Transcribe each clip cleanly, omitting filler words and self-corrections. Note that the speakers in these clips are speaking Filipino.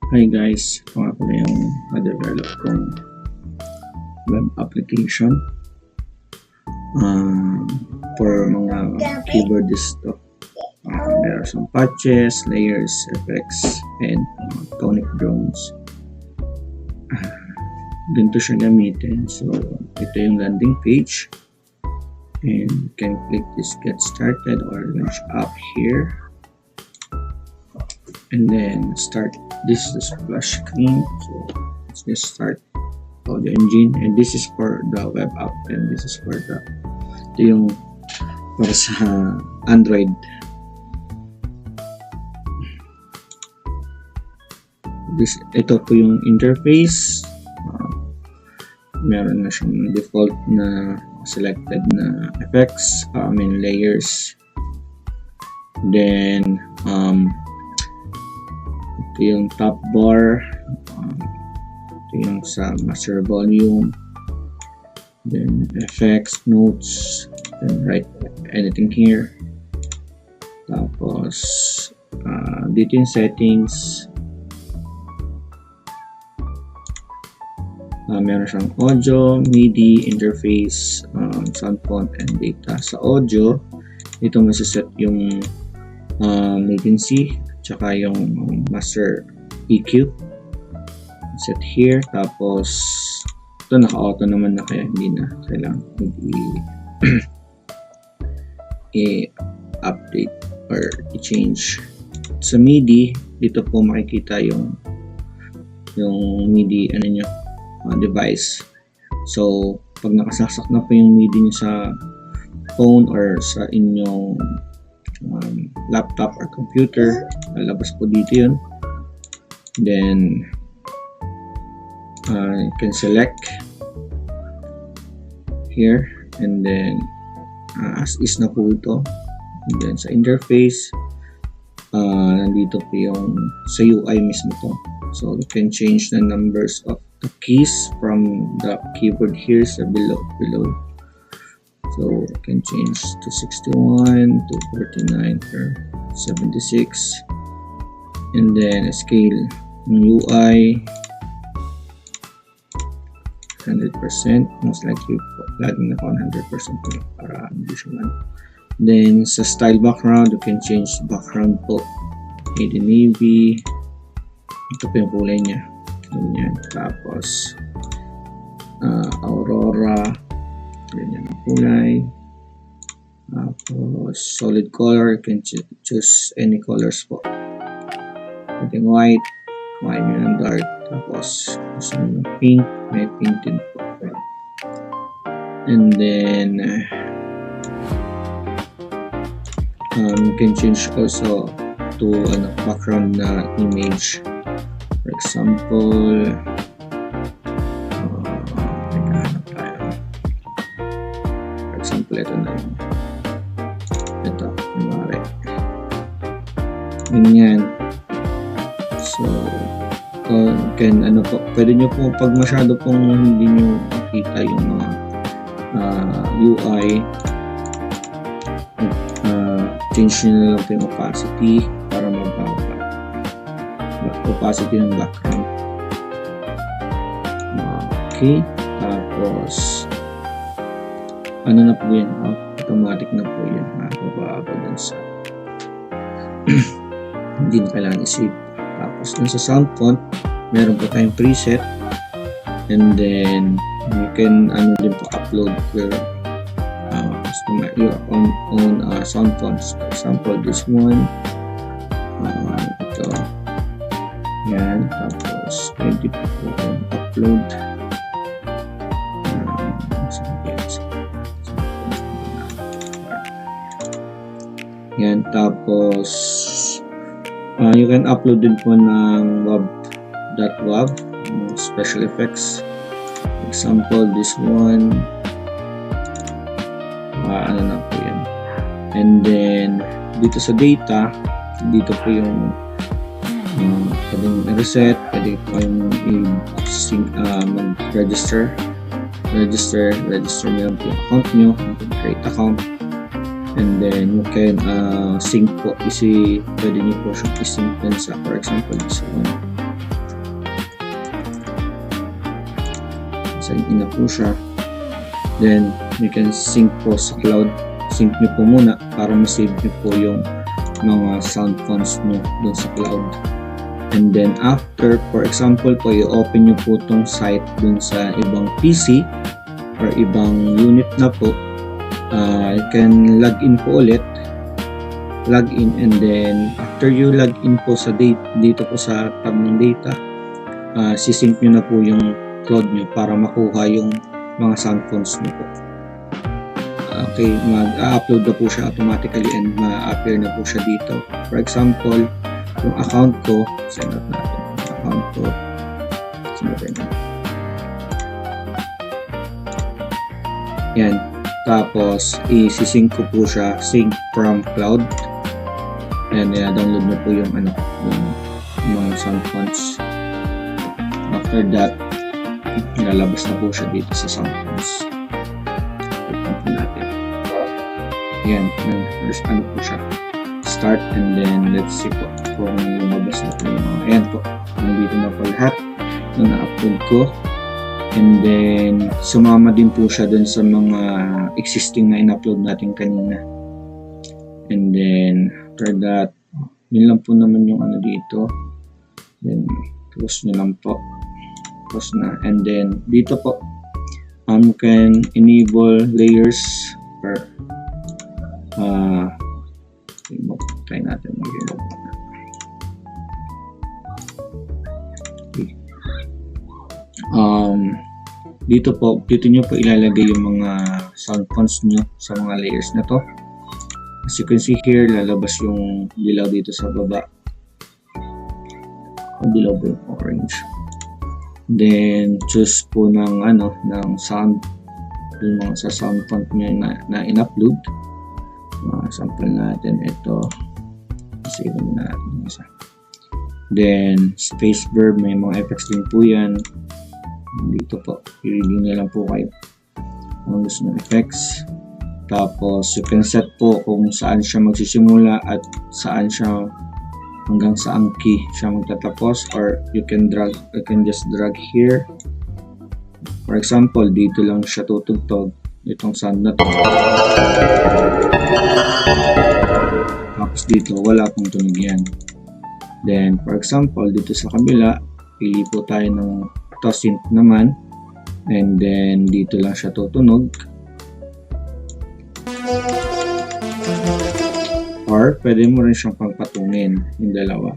Hi guys, ito nga pala yung na-develop kong web application for mga keyboardist to. There are some patches, layers, effects, and tonic drones. Ganito siya gamitin. So, ito yung landing page. And you can click this get started or launch app here. And then start. This is the splash screen. So let's just start audio engine. And this is for the web app. And this is for the ito yung para sa Android. Ito po yung interface. Meron na siyang default na selected na effects, layers. Then ito yung top bar, ito yung sa master volume, then effects, notes, then write anything here. Tapos dito yung settings, meron siyang audio, MIDI, interface, sound font, and data. Sa audio, dito masiset yung latency, tsaka yung master EQ set here. Tapos ito naka-auto naman na, kaya hindi na kailangan i-update or i-change. Sa MIDI, dito po makikita yung MIDI device. So pag nakasaksak na po yung MIDI nyo sa phone or sa inyong laptop or computer, lalabas po dito yun. Then you can select here, and then as is na po ito. And then sa interface, nandito po yung sa UI mismo to. So you can change the numbers of the keys from the keyboard here sa below. So you can change to 61, to 49, or 76, and then scale ng UI 100%. Most likely laging naka 100% para hindi siya man. Then sa style background, you can change background po, navy. Ito po yung kulay niya. Ganyan. Tapos aurora, ganyan ang kulay. Tapos solid color, you can choose any colors po. Pwedeng white nyo ng dark. Tapos gusto nyo ng pink, may pink din po. And then you can change also to background na image. For example, ito na yun. Ito, kunwari. Ganyan. So, pwede nyo po, pag masyado pong hindi nyo makita yung mga UI, change nyo na lang po yung opacity para mababa. Opacity ng background. Okay. Tapos, na po yan, automatic na po yan, bababa dun sa hindi na kailangan i-save. Tapos dun sa sound font, meron po tayong preset, and then you can din po upload your own sound fonts. For example, this one, ito yan. Tapos pwede po upload yan. Tapos you can upload din po ng web.wav special effects. For example, this one, na po yan. And then dito sa data, dito po yung pwedeng reset, pwede po yung mag-register nyo yung account nyo, create account. And then you can sync po, pwede nyo po siyang i-sync din sa, for example, this one. sign in na po siya. Then, you can sync po sa cloud. Sync nyo po muna para ma-save nyo po yung mga sound fonts nyo dun sa cloud. And then, after, for example po, i-open nyo po tong site dun sa ibang PC or ibang unit na po. You can log in po ulit. Log in, and then, after you log in po sa dito po sa tab ng data, sisync nyo na po yung cloud nyo para makuha yung mga sound fonts nyo po. Okay, mag-upload na po siya automatically and ma-appear na po siya dito. For example, yung account ko, send out natin yung account ko. Yan. Tapos, i-sync ko po siya, sync from cloud. And download na po yung yung mga sound fonts. After that, ilalabas na po siya dito sa sound fonts. Open po natin. Yan, first po siya. Start, and then let's see po kung lumabas na po yung mga. Ayan po, nandito na po lahat na na-upload ko. And then, sumama din po siya dun sa mga existing na in-upload natin kanina. And then, after that, yun lang po naman yung dito. Then, close nyo lang po. Close na. And then, dito po, can enable layers or try natin mag-remove. Okay. Dito nyo po ilalagay yung mga sound fonts nyo sa mga layers na to. As you can see here, lalabas yung dilaw dito sa baba. Dilaw po yung orange. Then, choose po ng sound, yung mga sa sound font nyo na in-upload. Sample natin ito. Save natin isa. Then, space verb, may mga effects din po yan. Dito po, i-review na lang po kayo kung gusto ng effects. Tapos, you can set po kung saan siya magsisimula at saan siya, hanggang saan key siya magtatapos, or you can just drag here. For example, dito lang siya tutugtog, itong sound na to. Tapos dito, wala pong tunog yan. Then, for example, dito sa kabila, pili po tayo ng synth naman, and then dito lang siya tutunog. Or pwede mo rin siyang pagpatungin yung dalawa.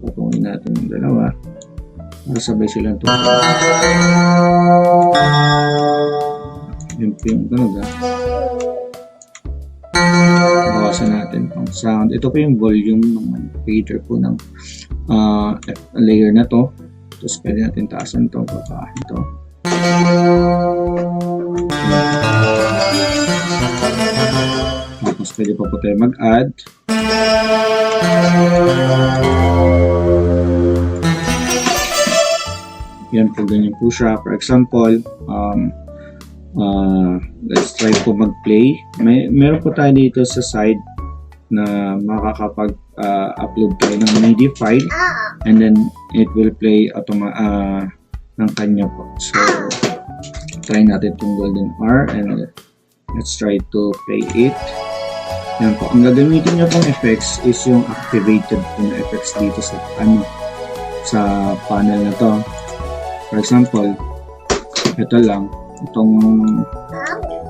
Patungin natin yung dalawa para sabay silang tutunog. Yun po yung tunog. Bawasan natin pang sound. Ito po yung volume ng manipulator po ng layer na to. Tapos pwede natin taasan ito, babaan ito. Tapos pwede pa po tayo mag-add. Yan po, ganyan po siya. For example, let's try po mag-play. Meron po tayo dito sa side na makakapag-upload tayo ng MIDI file, and then it will play ng kanya po. So, try natin itong golden R, and let's try to play it. Yan po. Ang gagamitin nyo pong effects is yung activated po na effects dito sa panel na to. For example, ito lang, itong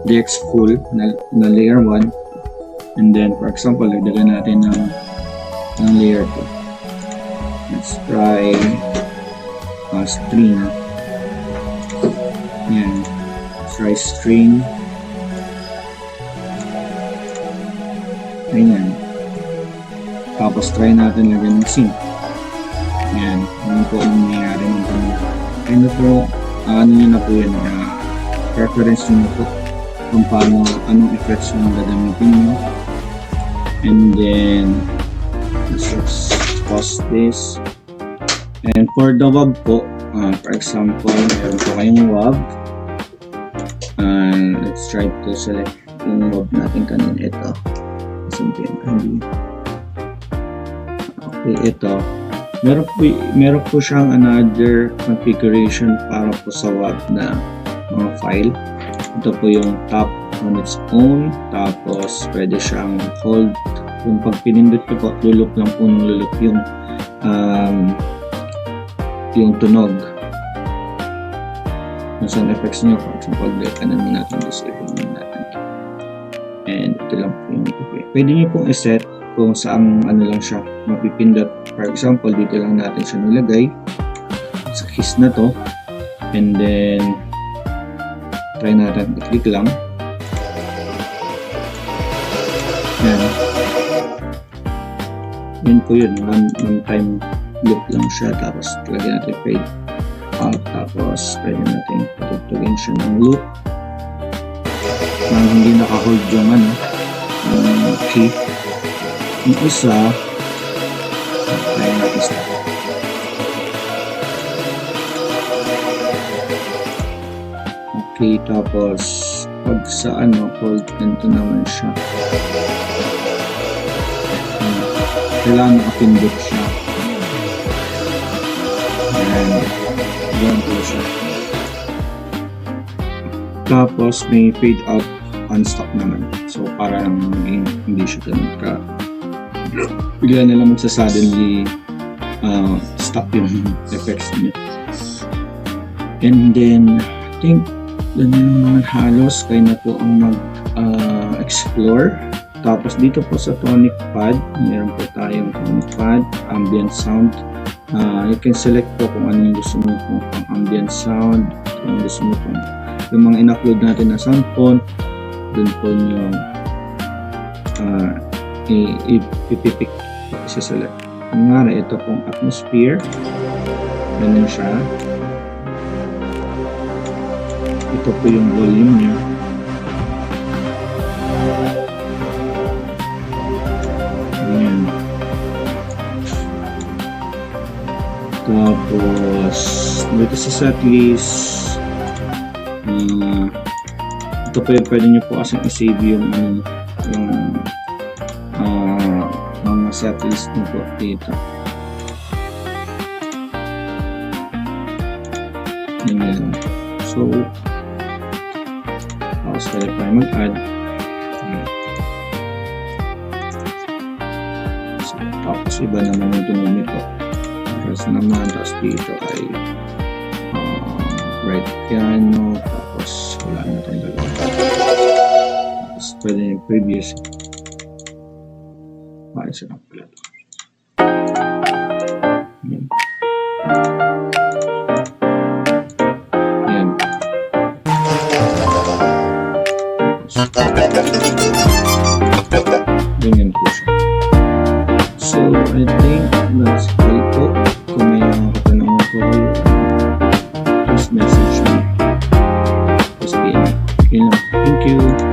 DX full na layer 1, and then for example, lagdagan natin ng layer 2. Let's try string. Yan. Let's try string. Ayan. Tapos try natin lagyan ng sync. Yan. Ano po ang nangyayari ng ganun. Ano po, nyo na po yan. Preference nyo po kung paano, anong effects yung gagamitin nyo. And then, let's just pause this. And for the WAV po, for example, meron po kayong WAV. Let's try to select yung WAV natin kanina. Ito. Okay, ito. Meron po siyang another configuration para po sa WAV na mga file. Ito po yung tap on its own, tapos pwede siyang hold. Kung pag pinindot ko po, lulok lang po ng lulok yung tunog yung sound effects nyo. For example, kanan mo natin, disable mo natin, and ito lang po yung pwede nyo pong iset kung saan lang siya mapipindot. For example, dito lang natin siya nilagay sa keys na to, and then try natin i-click lang. Yan. Yun po yun, one time loop lang siya, tapos lagyan natin fade out, tapos pwede natin patugtugin siya ng loop nang hindi naka-hold yung key. Yung isa, try natin stop. Okay, tapos pag sa hold, ganito naman siya. Kailangan nakapindot siya. Ayan. Ayan po siya. Tapos may fade out unstop naman. So parang hindi siya ganun ka. Bigla na lang magsa-suddenly stop yung effects niya. And then I think ganun naman halos kayo na po ang mag-explore. Tapos dito po sa tonic pad, meron po tayong tonic pad, ambient sound. You can select po kung ano yung gusto mo po, ang ambient sound, kung gusto mo po. Yung mga in-upload natin na sound font, dun po nyo ipipick, isa-select. Kung nga ito pong atmosphere, ganun siya. Ito po yung volume nyo. Tapos dito sa setlist, ito po yung pwede nyo po kasi i-save yung mga setlist nyo po dito. Yan. So tapos pwede pa mag-add. So, tapos iba naman yung tunog nito. Naman, tapos dito ay right piano, tapos wala na itong dalawa, tapos pwede yung previous maayos lang pala ito. Yan. Ganyan po siya. So I think that's all po. Kung may mga katanungan po kayo, just message me. Just PM. Okay lang. Thank you.